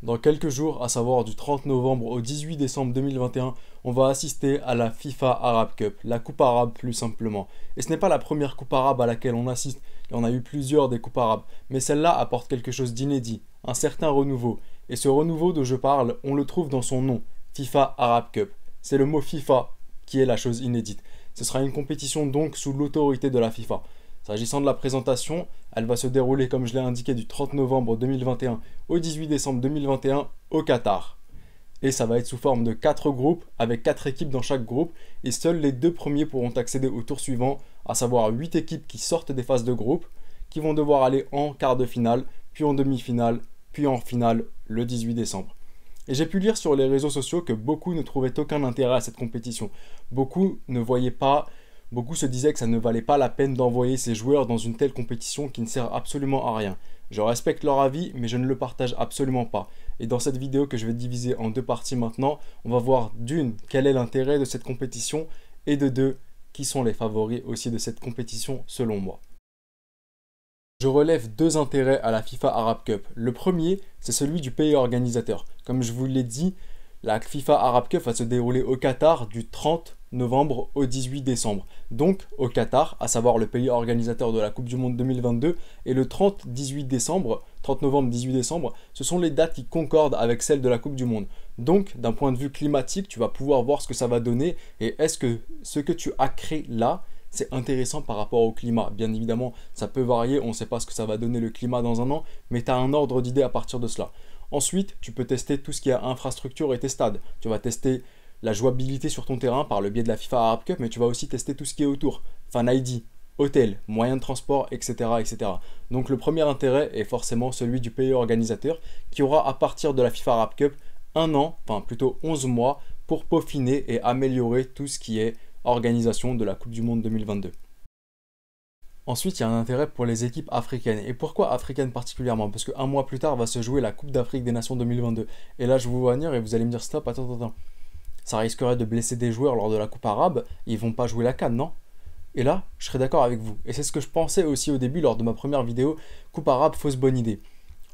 Dans quelques jours, à savoir du 30 novembre au 18 décembre 2021, on va assister à la FIFA Arab Cup, la Coupe arabe plus simplement. Et ce n'est pas la première Coupe arabe à laquelle on assiste, il y en a eu plusieurs des Coupes arabes, mais celle-là apporte quelque chose d'inédit, un certain renouveau. Et ce renouveau dont je parle, on le trouve dans son nom, FIFA Arab Cup. C'est le mot FIFA qui est la chose inédite. Ce sera une compétition donc sous l'autorité de la FIFA. S'agissant de la présentation, elle va se dérouler comme je l'ai indiqué du 30 novembre 2021 au 18 décembre 2021 au Qatar. Et ça va être sous forme de 4 groupes avec 4 équipes dans chaque groupe et seuls les 2 premiers pourront accéder au tour suivant, à savoir 8 équipes qui sortent des phases de groupe qui vont devoir aller en quart de finale, puis en demi-finale, puis en finale le 18 décembre. Et j'ai pu lire sur les réseaux sociaux que beaucoup ne trouvaient aucun intérêt à cette compétition. Beaucoup se disaient que ça ne valait pas la peine d'envoyer ces joueurs dans une telle compétition qui ne sert absolument à rien. Je respecte leur avis, mais je ne le partage absolument pas. Et dans cette vidéo que je vais diviser en 2 parties maintenant, on va voir d'une, quel est l'intérêt de cette compétition, et de 2, qui sont les favoris aussi de cette compétition selon moi. Je relève 2 intérêts à la FIFA Arab Cup. Le premier, c'est celui du pays organisateur. Comme je vous l'ai dit, la FIFA Arab Cup va se dérouler au Qatar du 30 novembre au 18 décembre. Donc au Qatar, à savoir le pays organisateur de la Coupe du Monde 2022, et le 30 novembre 18 décembre, ce sont les dates qui concordent avec celles de la Coupe du Monde. Donc d'un point de vue climatique, tu vas pouvoir voir ce que ça va donner et est-ce que ce que tu as créé là, c'est intéressant par rapport au climat. Bien évidemment, ça peut varier, on ne sait pas ce que ça va donner le climat dans un an, mais tu as un ordre d'idée à partir de cela. Ensuite, tu peux tester tout ce qui est infrastructure et tes stades. Tu vas tester la jouabilité sur ton terrain par le biais de la FIFA Arab Cup, mais tu vas aussi tester tout ce qui est autour. Fan ID, hôtel, moyens de transport, etc., etc. Donc le premier intérêt est forcément celui du pays organisateur qui aura à partir de la FIFA Arab Cup un an, enfin plutôt 11 mois, pour peaufiner et améliorer tout ce qui est organisation de la Coupe du Monde 2022. Ensuite, il y a un intérêt pour les équipes africaines. Et pourquoi africaines particulièrement? Parce qu'un mois plus tard va se jouer la Coupe d'Afrique des Nations 2022. Et là, je vous vois venir et vous allez me dire stop, attends. Ça risquerait de blesser des joueurs lors de la Coupe arabe. Ils vont pas jouer la CAN, non? Et là, je serais d'accord avec vous. Et c'est ce que je pensais aussi au début lors de ma première vidéo, Coupe arabe, fausse bonne idée.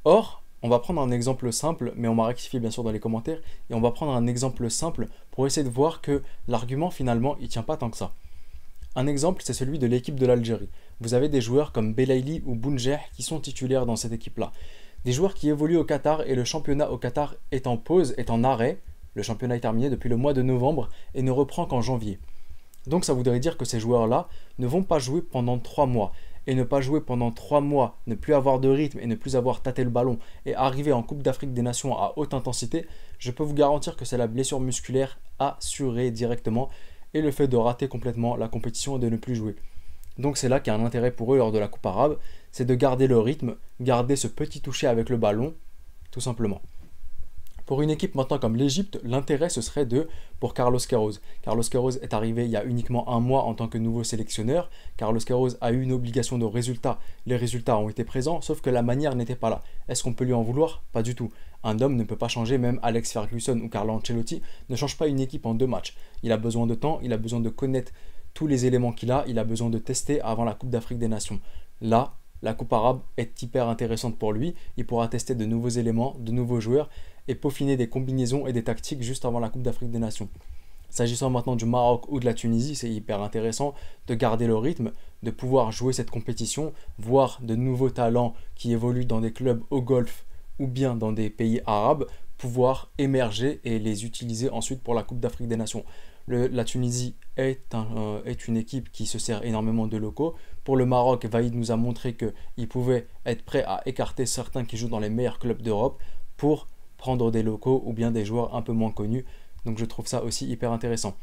Or, on va prendre un exemple simple, mais on m'a rectifié bien sûr dans les commentaires, et on va prendre un exemple simple pour essayer de voir que l'argument finalement, il tient pas tant que ça. Un exemple, c'est celui de l'équipe de l'Algérie. Vous avez des joueurs comme Belaïli ou Bounjeh qui sont titulaires dans cette équipe-là. Des joueurs qui évoluent au Qatar et le championnat au Qatar est en pause, est en arrêt. Le championnat est terminé depuis le mois de novembre et ne reprend qu'en janvier. Donc ça voudrait dire que ces joueurs-là ne vont pas jouer pendant 3 mois. Et ne pas jouer pendant 3 mois, ne plus avoir de rythme et ne plus avoir tâté le ballon et arriver en Coupe d'Afrique des Nations à haute intensité, je peux vous garantir que c'est la blessure musculaire assurée directement et le fait de rater complètement la compétition et de ne plus jouer. Donc c'est là qu'il y a un intérêt pour eux lors de la Coupe arabe, c'est de garder le rythme, garder ce petit toucher avec le ballon, tout simplement. Pour une équipe maintenant comme l'Égypte, l'intérêt ce serait pour Carlos Queiroz. Carlos Queiroz est arrivé il y a uniquement un mois en tant que nouveau sélectionneur. Carlos Queiroz a eu une obligation de résultat. Les résultats ont été présents, sauf que la manière n'était pas là. Est-ce qu'on peut lui en vouloir? Pas du tout. Un homme ne peut pas changer, même Alex Ferguson ou Carlo Ancelotti ne changent pas une équipe en 2 matchs. Il a besoin de temps, il a besoin de connaître tous les éléments qu'il a, il a besoin de tester avant la Coupe d'Afrique des Nations. Là, la Coupe arabe est hyper intéressante pour lui. Il pourra tester de nouveaux éléments, de nouveaux joueurs et peaufiner des combinaisons et des tactiques juste avant la Coupe d'Afrique des Nations. S'agissant maintenant du Maroc ou de la Tunisie, c'est hyper intéressant de garder le rythme, de pouvoir jouer cette compétition, voir de nouveaux talents qui évoluent dans des clubs au Golfe ou bien dans des pays arabes, pouvoir émerger et les utiliser ensuite pour la Coupe d'Afrique des Nations. La Tunisie est une équipe qui se sert énormément de locaux. Pour le Maroc, Vaïd nous a montré qu'il pouvait être prêt à écarter certains qui jouent dans les meilleurs clubs d'Europe pour prendre des locaux ou bien des joueurs un peu moins connus. Donc je trouve ça aussi hyper intéressant.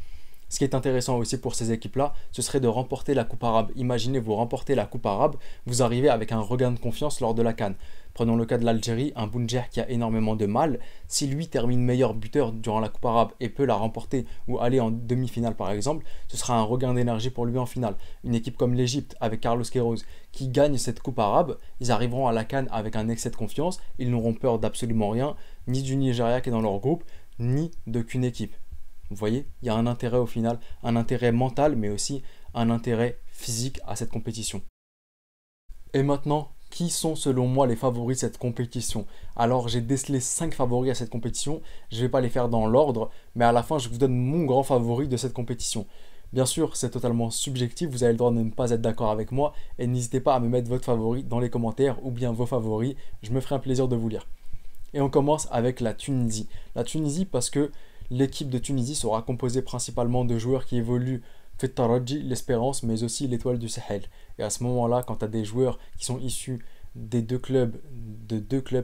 Ce qui est intéressant aussi pour ces équipes-là, ce serait de remporter la Coupe arabe. Imaginez, vous remportez la Coupe arabe, vous arrivez avec un regain de confiance lors de la CAN. Prenons le cas de l'Algérie, un Bounjeh qui a énormément de mal. Si lui termine meilleur buteur durant la Coupe arabe et peut la remporter ou aller en demi-finale par exemple, ce sera un regain d'énergie pour lui en finale. Une équipe comme l'Égypte avec Carlos Queiroz qui gagne cette Coupe arabe, ils arriveront à la CAN avec un excès de confiance. Ils n'auront peur d'absolument rien, ni du Nigeria qui est dans leur groupe, ni d'aucune équipe. Vous voyez, il y a un intérêt au final, un intérêt mental, mais aussi un intérêt physique à cette compétition. Et maintenant, qui sont selon moi les favoris de cette compétition. Alors j'ai décelé 5 favoris à cette compétition, je ne vais pas les faire dans l'ordre, mais à la fin je vous donne mon grand favori de cette compétition. Bien sûr, c'est totalement subjectif, vous avez le droit de ne pas être d'accord avec moi, et n'hésitez pas à me mettre votre favori dans les commentaires, ou bien vos favoris, je me ferai un plaisir de vous lire. Et on commence avec la Tunisie. La Tunisie parce que l'équipe de Tunisie sera composée principalement de joueurs qui évoluent Fit Taraji, l'Espérance, mais aussi l'Étoile du Sahel. Et à ce moment-là, quand tu as des joueurs qui sont issus des deux clubs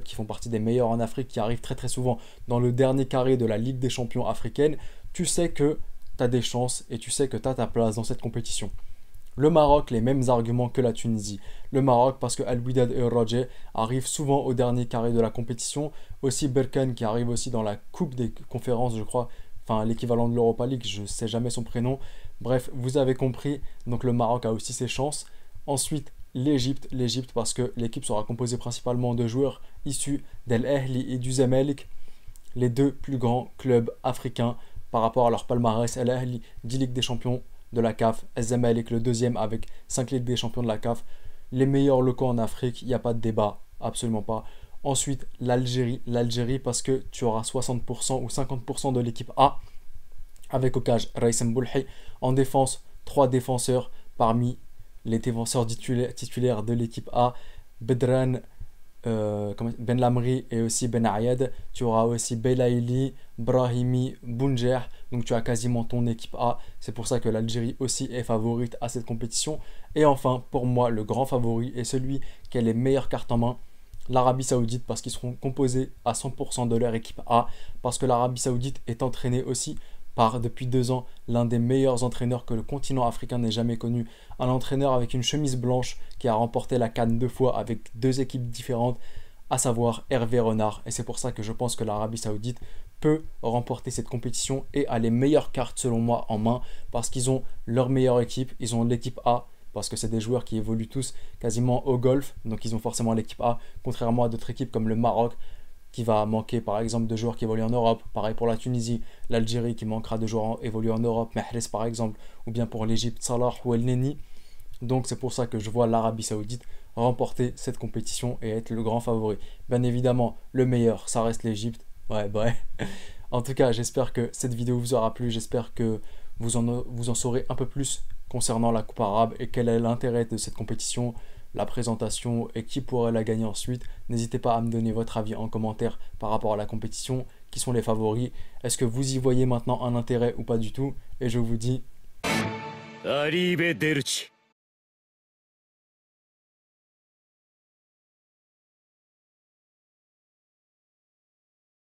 qui font partie des meilleurs en Afrique, qui arrivent très très souvent dans le dernier carré de la Ligue des champions africaine, tu sais que tu as des chances et tu sais que tu as ta place dans cette compétition. Le Maroc, les mêmes arguments que la Tunisie. Le Maroc parce que Al Wydad et Raja arrivent souvent au dernier carré de la compétition. Aussi Berkane qui arrive aussi dans la Coupe des conférences, je crois. Enfin, l'équivalent de l'Europa League, je ne sais jamais son prénom. Bref, vous avez compris. Donc le Maroc a aussi ses chances. Ensuite, l'Égypte parce que l'équipe sera composée principalement de joueurs issus d'Al Ahly et du Zamalek, les deux plus grands clubs africains par rapport à leur palmarès. Al Ahly 10 Ligues des Champions de la CAF, Zamalek le deuxième avec 5 Ligues des Champions de la CAF, les meilleurs locaux en Afrique, il n'y a pas de débat, absolument pas. Ensuite, l'Algérie parce que tu auras 60% ou 50% de l'équipe A avec au cage Raïsem Boulhi. En défense, 3 défenseurs parmi les défenseurs titulaires de l'équipe A, Bedran, Ben Lamri et aussi Ben Ayad. Tu auras aussi Belaïli, Brahimi, Bounger. Donc tu as quasiment ton équipe A. C'est pour ça que l'Algérie aussi est favorite à cette compétition. Et enfin, pour moi, le grand favori est celui qui a les meilleures cartes en main, l'Arabie Saoudite, parce qu'ils seront composés à 100% de leur équipe A. Parce que l'Arabie Saoudite est entraînée aussi par, depuis 2 ans, l'un des meilleurs entraîneurs que le continent africain n'ait jamais connu. Un entraîneur avec une chemise blanche qui a remporté la CAN 2 fois avec 2 équipes différentes, à savoir Hervé Renard. Et c'est pour ça que je pense que l'Arabie Saoudite peut remporter cette compétition et a les meilleures cartes selon moi en main parce qu'ils ont leur meilleure équipe. Ils ont l'équipe A parce que c'est des joueurs qui évoluent tous quasiment au golf. Donc ils ont forcément l'équipe A, contrairement à d'autres équipes comme le Maroc, qui va manquer par exemple de joueurs qui évoluent en Europe. Pareil pour la Tunisie, l'Algérie qui manquera de joueurs évolués en Europe, Mahrez par exemple, ou bien pour l'Égypte, Salah ou El Neni. Donc c'est pour ça que je vois l'Arabie Saoudite remporter cette compétition et être le grand favori. Bien évidemment, le meilleur, ça reste l'Égypte. Ouais, bref. En tout cas, j'espère que cette vidéo vous aura plu. J'espère que vous en saurez un peu plus concernant la Coupe arabe et quel est l'intérêt de cette compétition, la présentation et qui pourrait la gagner ensuite. N'hésitez pas à me donner votre avis en commentaire par rapport à la compétition. Qui sont les favoris? Est-ce que vous y voyez maintenant un intérêt ou pas du tout? Et je vous dis... Arrivederci.